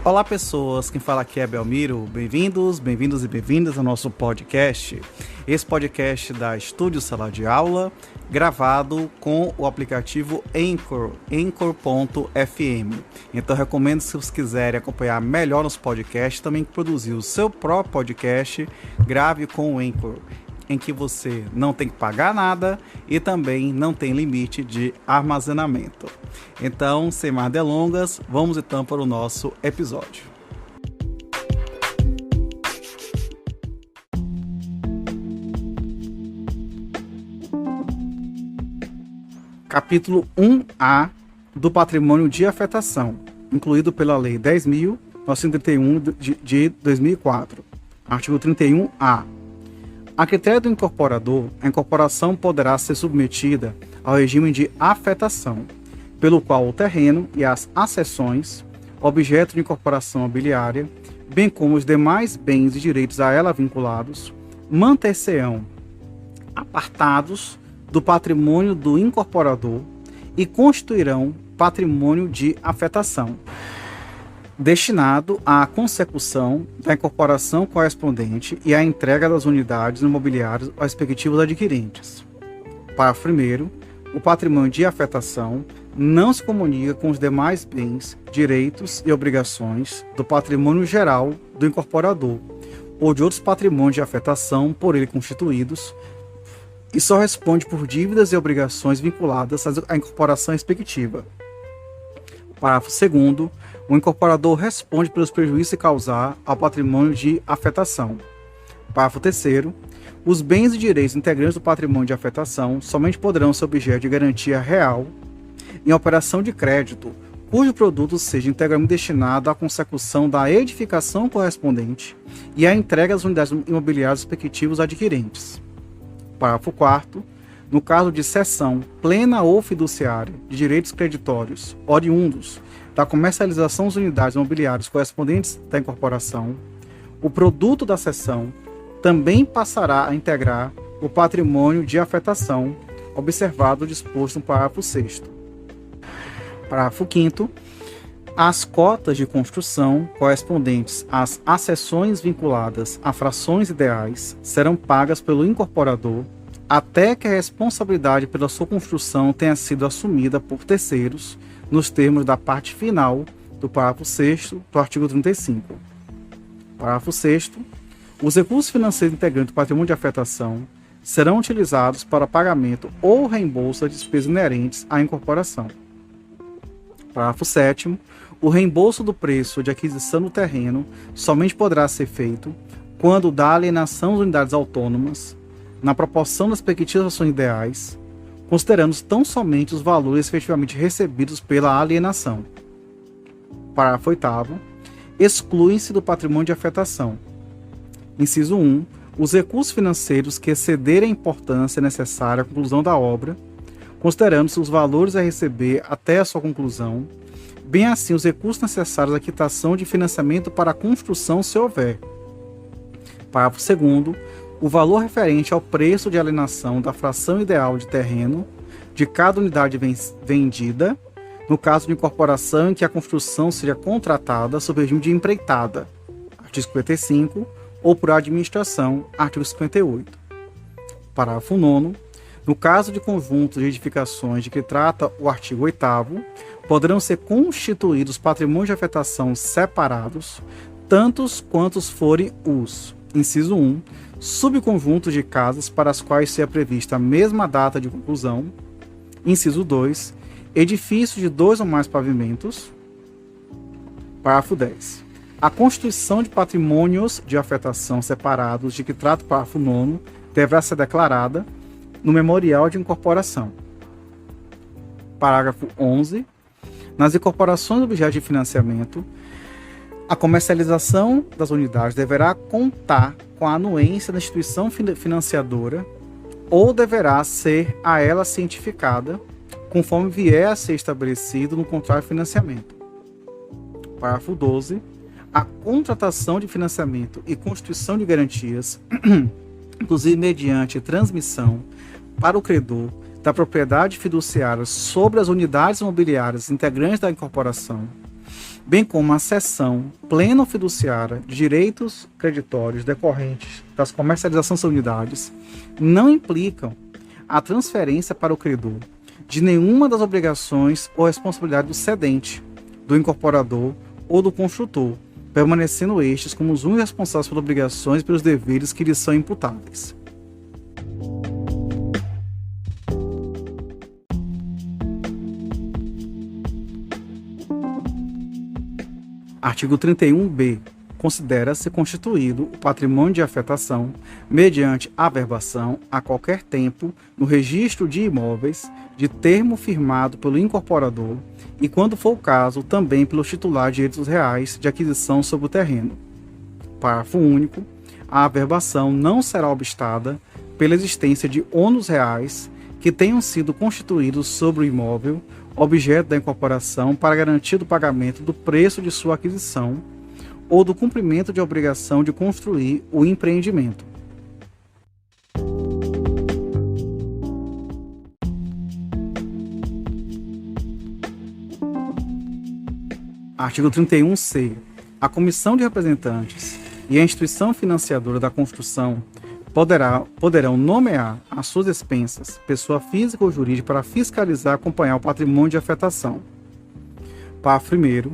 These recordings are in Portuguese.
Olá pessoas, quem fala aqui é Belmiro, bem-vindos e bem-vindas ao nosso podcast. Esse podcast da Estúdio Sala de Aula, gravado com o aplicativo Anchor, Anchor.fm. Então recomendo, se vocês quiserem acompanhar melhor nos podcasts, também produzir o seu próprio podcast, grave com o Anchor, em que você não tem que pagar nada e também não tem limite de armazenamento. Então, sem mais delongas, vamos então para o nosso episódio. Capítulo 1A do Patrimônio de Afetação, incluído pela Lei 10.931 de 2004. Artigo 31A. A critério do incorporador, a incorporação poderá ser submetida ao regime de afetação, pelo qual o terreno e as accessões, objeto de incorporação mobiliária, bem como os demais bens e direitos a ela vinculados, manter-se-ão apartados do patrimônio do incorporador e constituirão patrimônio de afetação, destinado à consecução da incorporação correspondente e à entrega das unidades imobiliárias aos respectivos adquirentes. Parágrafo 1º. O patrimônio de afetação não se comunica com os demais bens, direitos e obrigações do patrimônio geral do incorporador ou de outros patrimônios de afetação por ele constituídos e só responde por dívidas e obrigações vinculadas à incorporação respectiva. Parágrafo 2º. O incorporador responde pelos prejuízos que causar ao patrimônio de afetação. Parágrafo 3º. Os bens e direitos integrantes do patrimônio de afetação somente poderão ser objeto de garantia real em operação de crédito, cujo produto seja integralmente destinado à consecução da edificação correspondente e à entrega das unidades imobiliárias respectivos adquirentes. Parágrafo 4º. No caso de cessão plena ou fiduciária de direitos creditórios oriundos da comercialização das unidades imobiliárias correspondentes da incorporação, o produto da cessão também passará a integrar o patrimônio de afetação, observado o disposto no parágrafo 6º. Parágrafo 5º. As cotas de construção correspondentes às accessões vinculadas a frações ideais serão pagas pelo incorporador até que a responsabilidade pela sua construção tenha sido assumida por terceiros, nos termos da parte final do parágrafo 6º do artigo 35. Parágrafo 6º. Os recursos financeiros integrantes do patrimônio de afetação serão utilizados para pagamento ou reembolso das despesas inerentes à incorporação. Parágrafo 7º. O reembolso do preço de aquisição do terreno somente poderá ser feito quando da alienação das unidades autônomas, na proporção das respectivas ações ideais, considerando tão somente os valores efetivamente recebidos pela alienação. Parágrafo 8º. Excluem-se do patrimônio de afetação: inciso 1. Os recursos financeiros que excederem a importância necessária à conclusão da obra, considerando-se os valores a receber até a sua conclusão, bem assim os recursos necessários à quitação de financiamento para a construção, se houver. Parágrafo 2º. O valor referente ao preço de alienação da fração ideal de terreno de cada unidade vendida, no caso de incorporação em que a construção seja contratada sob regime de empreitada, artigo 55, ou por administração, artigo 58. Parágrafo 9º. No caso de conjuntos de edificações de que trata o artigo 8º, poderão ser constituídos patrimônios de afetação separados, tantos quantos forem os, inciso 1, subconjuntos de casas para as quais seja prevista a mesma data de conclusão, inciso 2, edifícios de 2 ou mais pavimentos. Parágrafo 10. A constituição de patrimônios de afetação separados de que trata o parágrafo 9º deverá ser declarada no memorial de incorporação. Parágrafo 11. Nas incorporações objeto de financiamento, a comercialização das unidades deverá contar com a anuência da instituição financiadora ou deverá ser a ela cientificada, conforme vier a ser estabelecido no contrato de financiamento. Parágrafo 12. A contratação de financiamento e constituição de garantias, inclusive mediante transmissão para o credor da propriedade fiduciária sobre as unidades imobiliárias integrantes da incorporação, bem como a cessão plena ou fiduciária de direitos creditórios decorrentes das comercializações das unidades, não implicam a transferência para o credor de nenhuma das obrigações ou responsabilidade do cedente, do incorporador ou do construtor, permanecendo estes como os únicos responsáveis pelas obrigações e pelos deveres que lhes são imputáveis. Artigo 31b. Considera-se constituído o patrimônio de afetação mediante averbação a qualquer tempo no registro de imóveis de termo firmado pelo incorporador e, quando for o caso, também pelo titular de direitos reais de aquisição sobre o terreno. Parágrafo único. A averbação não será obstada pela existência de ônus reais que tenham sido constituídos sobre o imóvel objeto da incorporação para garantir o pagamento do preço de sua aquisição ou do cumprimento de obrigação de construir o empreendimento. Artigo 31c. A comissão de representantes e a instituição financiadora da construção poderão nomear às suas expensas pessoa física ou jurídica para fiscalizar e acompanhar o patrimônio de afetação. Parágrafo 1º.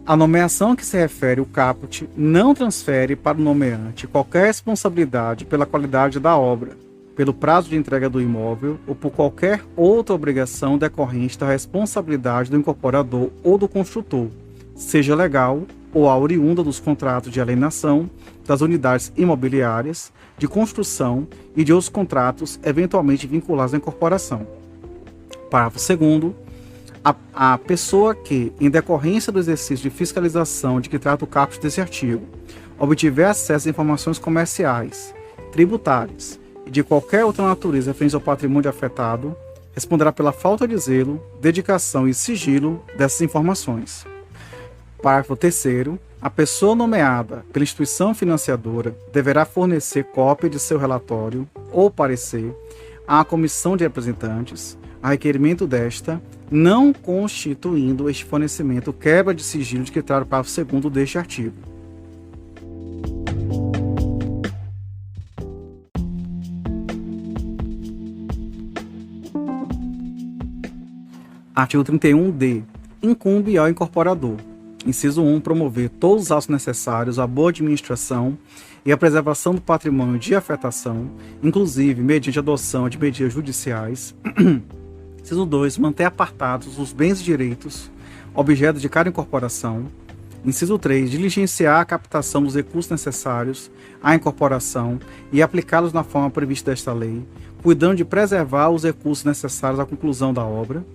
A nomeação a que se refere o caput não transfere para o nomeante qualquer responsabilidade pela qualidade da obra, pelo prazo de entrega do imóvel ou por qualquer outra obrigação decorrente da responsabilidade do incorporador ou do construtor, seja legal ou a oriunda dos contratos de alienação, das unidades imobiliárias, de construção e de outros contratos eventualmente vinculados à incorporação. Parágrafo 2º. A pessoa que, em decorrência do exercício de fiscalização de que trata o caput desse artigo, obtiver acesso a informações comerciais, tributárias e de qualquer outra natureza referente ao patrimônio afetado, responderá pela falta de zelo, dedicação e sigilo dessas informações. Parágrafo 3º. A pessoa nomeada pela instituição financiadora deverá fornecer cópia de seu relatório ou parecer à comissão de representantes, a requerimento desta, não constituindo este fornecimento quebra de sigilo de que trata o parágrafo 2º deste artigo. Artigo 31d. Incumbe ao incorporador: inciso 1. Promover todos os atos necessários à boa administração e à preservação do patrimônio de afetação, inclusive mediante adoção de medidas judiciais. Inciso 2. Manter apartados os bens e direitos objeto de cada incorporação. Inciso 3. Diligenciar a captação dos recursos necessários à incorporação e aplicá-los na forma prevista desta lei, cuidando de preservar os recursos necessários à conclusão da obra.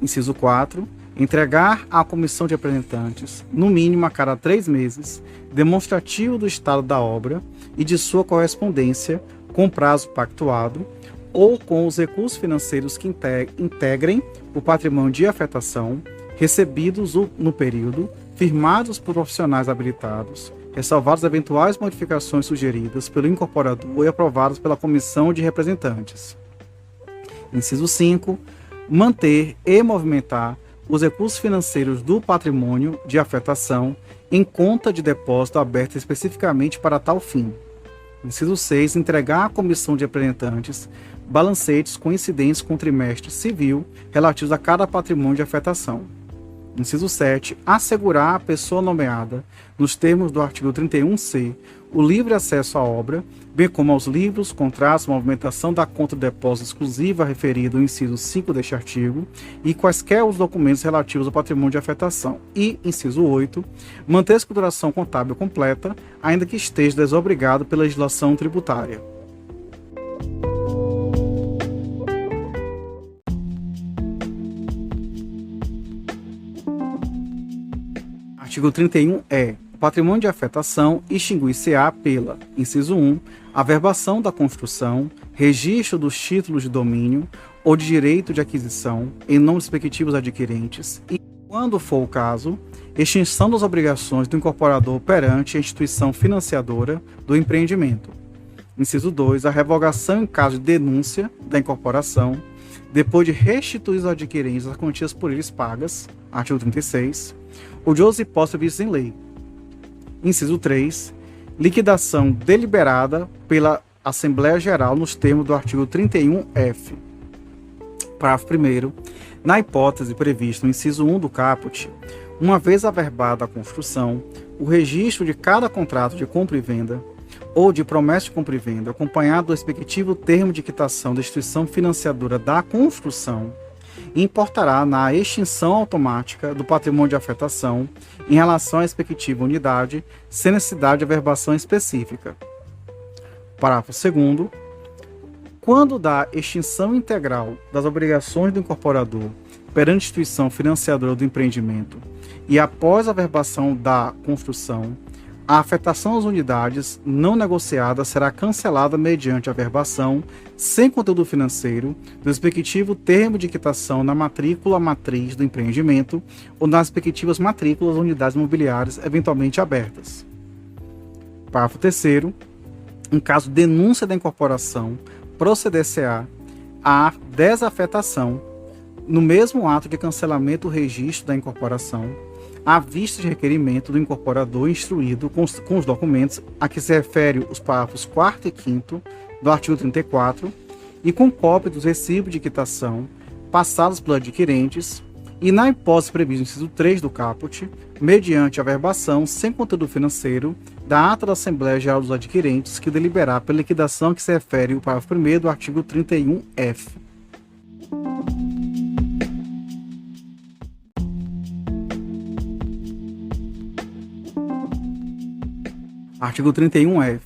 Inciso 4. Entregar à comissão de representantes, no mínimo a cada 3 meses, demonstrativo do estado da obra e de sua correspondência com o prazo pactuado ou com os recursos financeiros que integrem o patrimônio de afetação, recebidos no período, firmados por profissionais habilitados, ressalvadas eventuais modificações sugeridas pelo incorporador e aprovadas pela comissão de representantes. Inciso 5. Manter e movimentar os recursos financeiros do patrimônio de afetação em conta de depósito aberta especificamente para tal fim. Inciso 6. Entregar à comissão de representantes balancetes coincidentes com o trimestre civil relativos a cada patrimônio de afetação. Inciso 7. Assegurar à pessoa nomeada, nos termos do artigo 31c, o livre acesso à obra, bem como aos livros, contratos, movimentação da conta de depósito exclusiva referida no inciso 5 deste artigo e quaisquer os documentos relativos ao patrimônio de afetação. E, inciso 8, manter a escrituração contábil completa, ainda que esteja desobrigado pela legislação tributária. Artigo 31-E. O patrimônio de afetação extinguir-se-á pela: inciso 1, averbação da construção, registro dos títulos de domínio ou de direito de aquisição em nome dos respectivos adquirentes e, quando for o caso, extinção das obrigações do incorporador perante a instituição financiadora do empreendimento. Inciso 2, a revogação em caso de denúncia da incorporação depois de restituir aos adquirentes as quantias por eles pagas, artigo 36, ou de outros impostos previstos em lei. Inciso 3, liquidação deliberada pela Assembleia Geral nos termos do artigo 31F. Parágrafo 1º. Na hipótese prevista no inciso 1 do caput, uma vez averbada a construção, o registro de cada contrato de compra e venda ou de promessa de compra e venda, acompanhado do respectivo termo de quitação da instituição financiadora da construção, importará na extinção automática do patrimônio de afetação em relação à respectiva unidade, sem necessidade de averbação específica. Parágrafo 2º. Quando da extinção integral das obrigações do incorporador perante a instituição financiadora do empreendimento e após a averbação da construção, a afetação às unidades não negociadas será cancelada mediante a averbação sem conteúdo financeiro do respectivo termo de quitação na matrícula matriz do empreendimento ou nas respectivas matrículas das unidades imobiliárias eventualmente abertas. Parágrafo 3º. Em caso de denúncia da incorporação, proceder-se-á à desafetação no mesmo ato de cancelamento do registro da incorporação, à vista de requerimento do incorporador instruído com os documentos a que se refere os parágrafos 4º e 5º do artigo 34 e com cópia dos recibos de quitação passados pelos adquirentes e, na hipótese prevista no inciso 3 do caput, mediante a averbação sem conteúdo financeiro da ata da Assembleia Geral dos Adquirentes que deliberar pela liquidação a que se refere o parágrafo 1º do artigo 31F. Artigo 31F.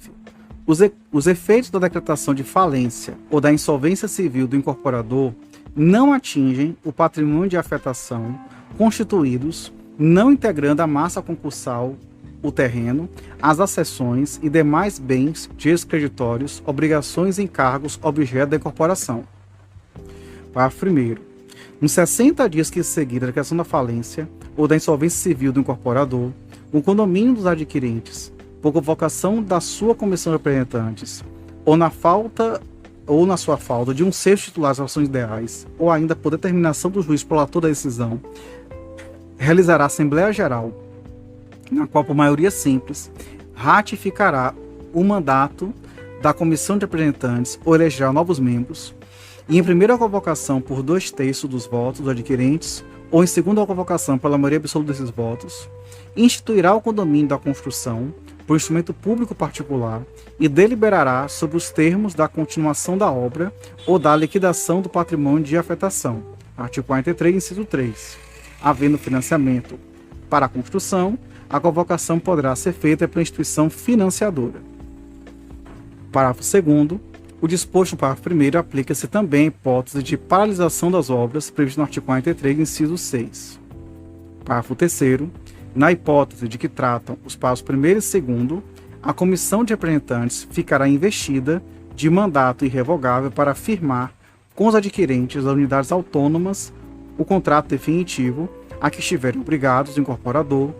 Os efeitos da decretação de falência ou da insolvência civil do incorporador não atingem o patrimônio de afetação constituídos, não integrando a massa concursal, o terreno, as accessões e demais bens, direitos creditórios, obrigações e encargos objeto da incorporação. Parágrafo 1º. Nos 60 dias que seguirem a decretação da falência ou da insolvência civil do incorporador, o condomínio dos adquirentes, por convocação da sua comissão de representantes, ou na sua falta de um sexto titular das ações ideais, ou ainda por determinação do juiz prolator da decisão, realizará a Assembleia Geral, na qual, por maioria simples, ratificará o mandato da comissão de representantes ou elegerá novos membros, e em primeira convocação por 2/3 dos votos dos adquirentes, ou em segunda convocação pela maioria absoluta desses votos, instituirá o condomínio da construção por instrumento público particular e deliberará sobre os termos da continuação da obra ou da liquidação do patrimônio de afetação. Artigo 43, inciso 3. Havendo financiamento para a construção, a convocação poderá ser feita pela instituição financiadora. Parágrafo 2º. O disposto no parágrafo 1º aplica-se também à hipótese de paralisação das obras prevista no artigo 43, inciso 6. Parágrafo 3º. Na hipótese de que tratam os parágrafos 1º e 2º, a comissão de representantes ficará investida de mandato irrevogável para firmar com os adquirentes das unidades autônomas o contrato definitivo a que estiverem obrigados o incorporador,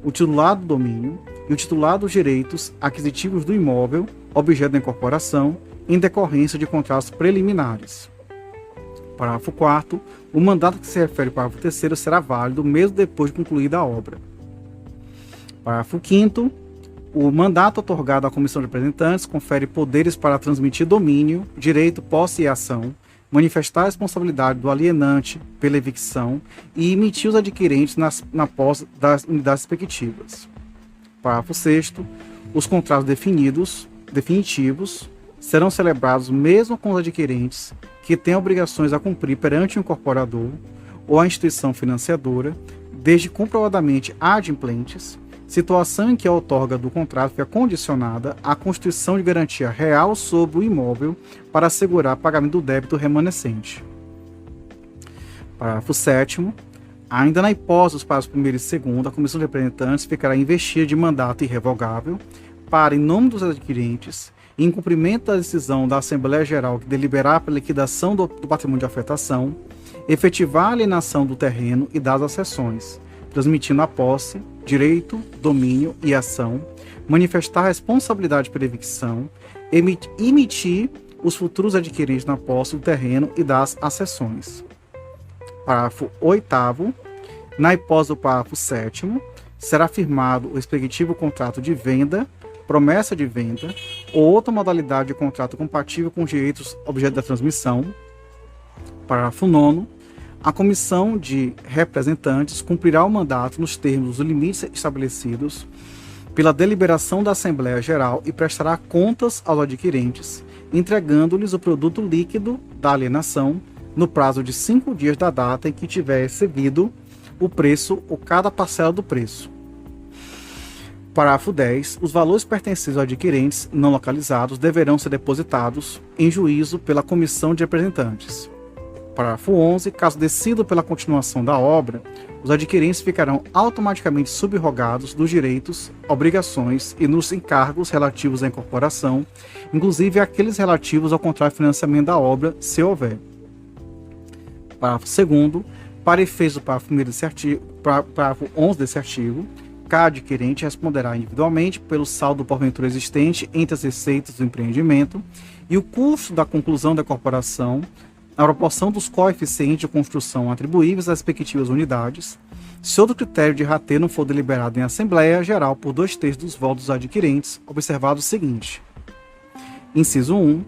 o titular do domínio e o titular dos direitos aquisitivos do imóvel, objeto da incorporação, em decorrência de contratos preliminares. Parágrafo 4º. O mandato que se refere ao parágrafo 3º será válido mesmo depois de concluída a obra. Parágrafo 5º. O mandato otorgado à Comissão de Representantes confere poderes para transmitir domínio, direito, posse e ação, manifestar a responsabilidade do alienante pela evicção e emitir os adquirentes na posse das unidades respectivas. Parágrafo 6º. Os contratos definitivos serão celebrados mesmo com os adquirentes que têm obrigações a cumprir perante o incorporador ou a instituição financiadora, desde comprovadamente adimplentes, situação em que a outorga do contrato fica condicionada à constituição de garantia real sobre o imóvel para assegurar pagamento do débito remanescente. Parágrafo 7º. Ainda na hipótese dos parágrafos 1º e 2º, a Comissão de Representantes ficará investida de mandato irrevogável para, em nome dos adquirentes, em cumprimento da decisão da Assembleia Geral que deliberar pela liquidação do patrimônio de afetação, efetivar a alienação do terreno e das accessões, transmitindo a posse, direito, domínio e ação, manifestar responsabilidade pela evicção, emitir os futuros adquirentes na posse do terreno e das accessões. Parágrafo 8º. Na hipótese do parágrafo 7º, será firmado o respectivo contrato de venda, promessa de venda ou outra modalidade de contrato compatível com os direitos objeto da transmissão. Parágrafo 9º. A comissão de representantes cumprirá o mandato nos termos dos limites estabelecidos pela deliberação da Assembleia Geral e prestará contas aos adquirentes, entregando-lhes o produto líquido da alienação no prazo de 5 dias da data em que tiver recebido o preço ou cada parcela do preço. Parágrafo 10. Os valores pertencentes aos adquirentes não localizados deverão ser depositados em juízo pela comissão de representantes. Parágrafo 11. Caso decidam pela continuação da obra, os adquirentes ficarão automaticamente subrogados dos direitos, obrigações e nos encargos relativos à incorporação, inclusive aqueles relativos ao contrato de financiamento da obra, se houver. Parágrafo 2º. Para efeitos do parágrafo 1º desse artigo, parágrafo 11 desse artigo, cada adquirente responderá individualmente pelo saldo porventura existente entre as receitas do empreendimento e o custo da conclusão da incorporação, na proporção dos coeficientes de construção atribuíveis às respectivas unidades, se outro critério de rateio não for deliberado em Assembleia Geral por 2/3 dos votos dos adquirentes, observado o seguinte. Inciso 1.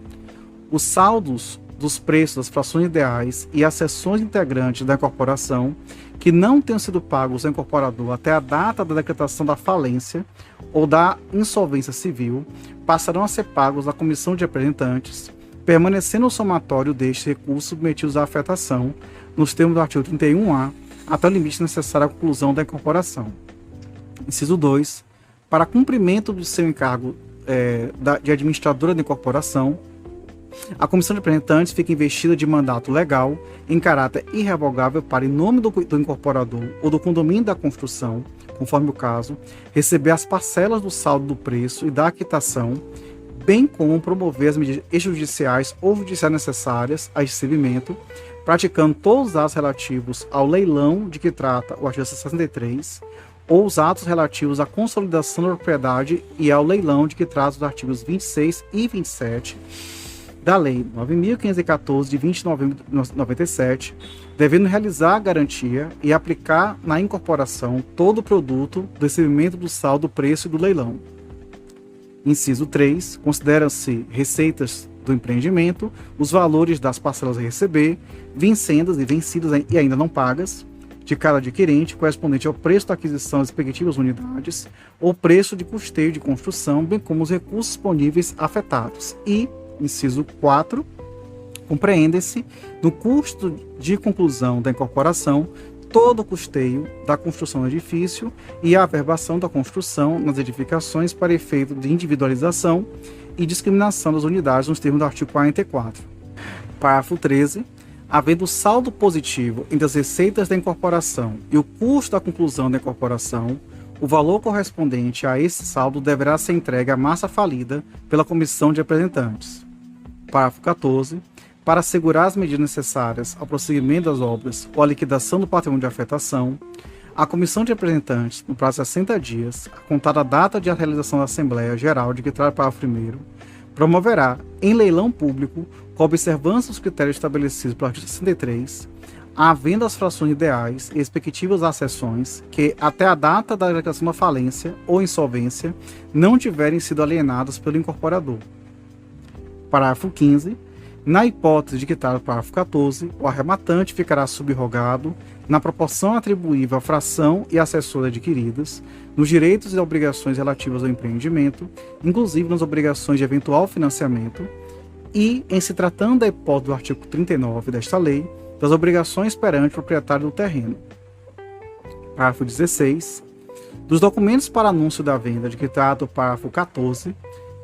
Os saldos dos preços das frações ideais e as seções integrantes da incorporação que não tenham sido pagos ao incorporador até a data da decretação da falência ou da insolvência civil passarão a ser pagos à comissão de representantes, permanecendo o somatório destes recursos submetidos à afetação, nos termos do artigo 31A, até o limite necessário à conclusão da incorporação. Inciso 2. Para cumprimento do seu encargo de administradora da incorporação, a comissão de representantes fica investida de mandato legal em caráter irrevogável para, em nome do incorporador ou do condomínio da construção, conforme o caso, receber as parcelas do saldo do preço e da aquitação, bem como promover as medidas extrajudiciais ou judiciais necessárias a recebimento, praticando todos os atos relativos ao leilão de que trata o artigo 63, ou os atos relativos à consolidação da propriedade e ao leilão de que trata os artigos 26 e 27 da Lei 9.514, de 20 de novembro de 1997, devendo realizar a garantia e aplicar na incorporação todo o produto do recebimento do saldo do preço e do leilão. Inciso 3. Consideram-se receitas do empreendimento os valores das parcelas a receber, vincendas e vencidas e ainda não pagas, de cada adquirente, correspondente ao preço da aquisição das respectivas unidades, ou preço de custeio de construção, bem como os recursos disponíveis afetados. E, inciso 4, compreende-se no custo de conclusão da incorporação todo o custeio da construção do edifício e a averbação da construção nas edificações para efeito de individualização e discriminação das unidades nos termos do artigo 44. Parágrafo 13. Havendo saldo positivo entre as receitas da incorporação e o custo da conclusão da incorporação, o valor correspondente a esse saldo deverá ser entregue à massa falida pela comissão de representantes. Parágrafo 14. Para assegurar as medidas necessárias ao prosseguimento das obras ou à liquidação do patrimônio de afetação, a comissão de representantes, no prazo de 60 dias, a contar da data de realização da Assembleia Geral de que trata o parágrafo 1º, promoverá, em leilão público, com observância dos critérios estabelecidos pelo artigo 63, a venda das frações ideais e respectivas accessões que, até a data da declaração da falência ou insolvência, não tiverem sido alienadas pelo incorporador. Parágrafo 15. Na hipótese de que trata o parágrafo 14, o arrematante ficará subrogado na proporção atribuível à fração e accessões adquiridas, nos direitos e obrigações relativas ao empreendimento, inclusive nas obrigações de eventual financiamento, e, em se tratando da hipótese do artigo 39 desta lei, das obrigações perante o proprietário do terreno. Parágrafo 16. Dos documentos para anúncio da venda de que trata o parágrafo 14,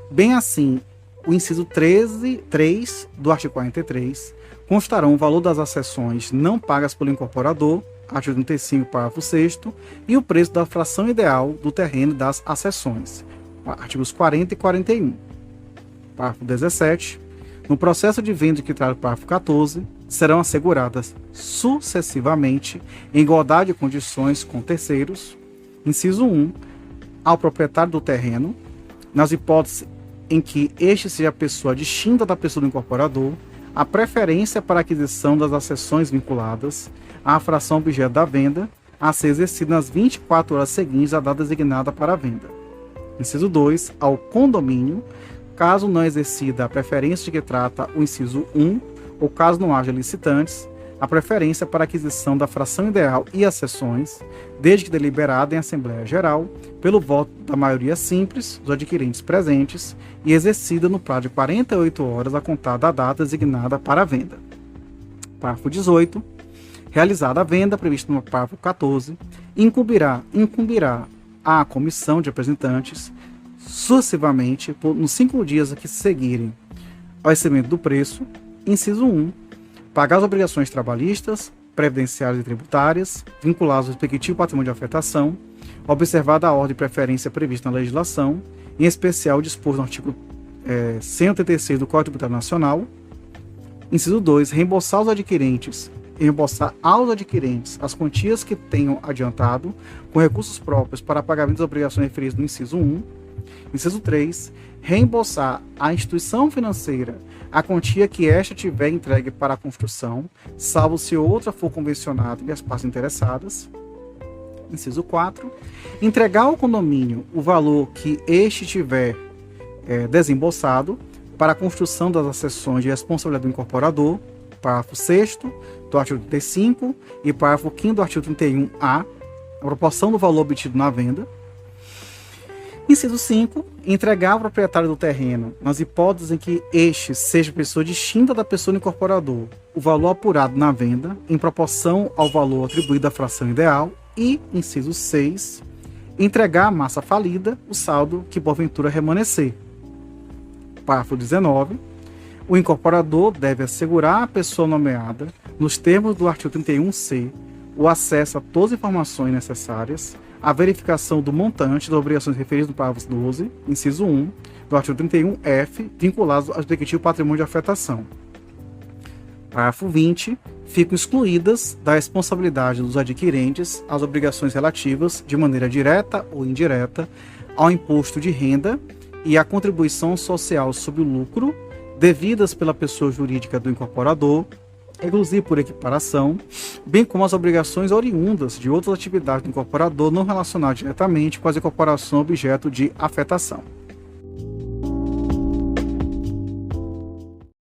bem assim o inciso 3 do artigo 43, constarão o valor das accessões não pagas pelo incorporador, artigo 35, parágrafo 6º, e o preço da fração ideal do terreno das accessões, artigos 40 e 41. Parágrafo 17. No processo de venda que trata o parágrafo 14, serão asseguradas sucessivamente, em igualdade de condições com terceiros, inciso 1, ao proprietário do terreno, nas hipóteses em que este seja a pessoa distinta da pessoa do incorporador, a preferência para a aquisição das acessões vinculadas à fração objeto da venda a ser exercida nas 24 horas seguintes à data designada para a venda. Inciso 2. Ao condomínio, caso não exercida a preferência de que trata o inciso 1, ou caso não haja licitantes, a preferência para a aquisição da fração ideal e acessões, desde que deliberada em Assembleia Geral, pelo voto da maioria simples dos adquirentes presentes e exercida no prazo de 48 horas a contar da data designada para a venda. Parágrafo 18. Realizada a venda, prevista no parágrafo 14, incumbirá à comissão de representantes, sucessivamente, nos 5 dias a que se seguirem ao recebimento do preço, inciso 1, pagar as obrigações trabalhistas, previdenciárias e tributárias, vinculadas ao respectivo patrimônio de afetação, observada a ordem de preferência prevista na legislação, em especial o disposto no artigo 186 do Código Tributário Nacional. Inciso 2, reembolsar aos adquirentes as quantias que tenham adiantado com recursos próprios para pagamento das obrigações referidas no inciso 1. Inciso 3, reembolsar à instituição financeira a quantia que esta tiver entregue para a construção, salvo se outra for convencionada e as partes interessadas. Inciso 4, entregar ao condomínio o valor que este tiver desembolsado para a construção das acessões de responsabilidade do incorporador, parágrafo 6º do artigo 35 e parágrafo 5º do artigo 31A, a proporção do valor obtido na venda. Inciso 5. Entregar ao proprietário do terreno, nas hipóteses em que este seja pessoa distinta da pessoa do incorporador, o valor apurado na venda, em proporção ao valor atribuído à fração ideal. E, inciso 6. Entregar à massa falida o saldo que porventura remanescer. Parágrafo 19. O incorporador deve assegurar à pessoa nomeada, nos termos do artigo 31C, o acesso a todas as informações necessárias, a verificação do montante das obrigações referidas no parágrafo 12, inciso 1, do artigo 31F, vinculados ao respectivo patrimônio de afetação. Parágrafo 20. Ficam excluídas da responsabilidade dos adquirentes as obrigações relativas, de maneira direta ou indireta, ao imposto de renda e à contribuição social sobre o lucro, devidas pela pessoa jurídica do incorporador, inclusive por equiparação, bem como as obrigações oriundas de outras atividades do incorporador não relacionadas diretamente com as incorporações objeto de afetação.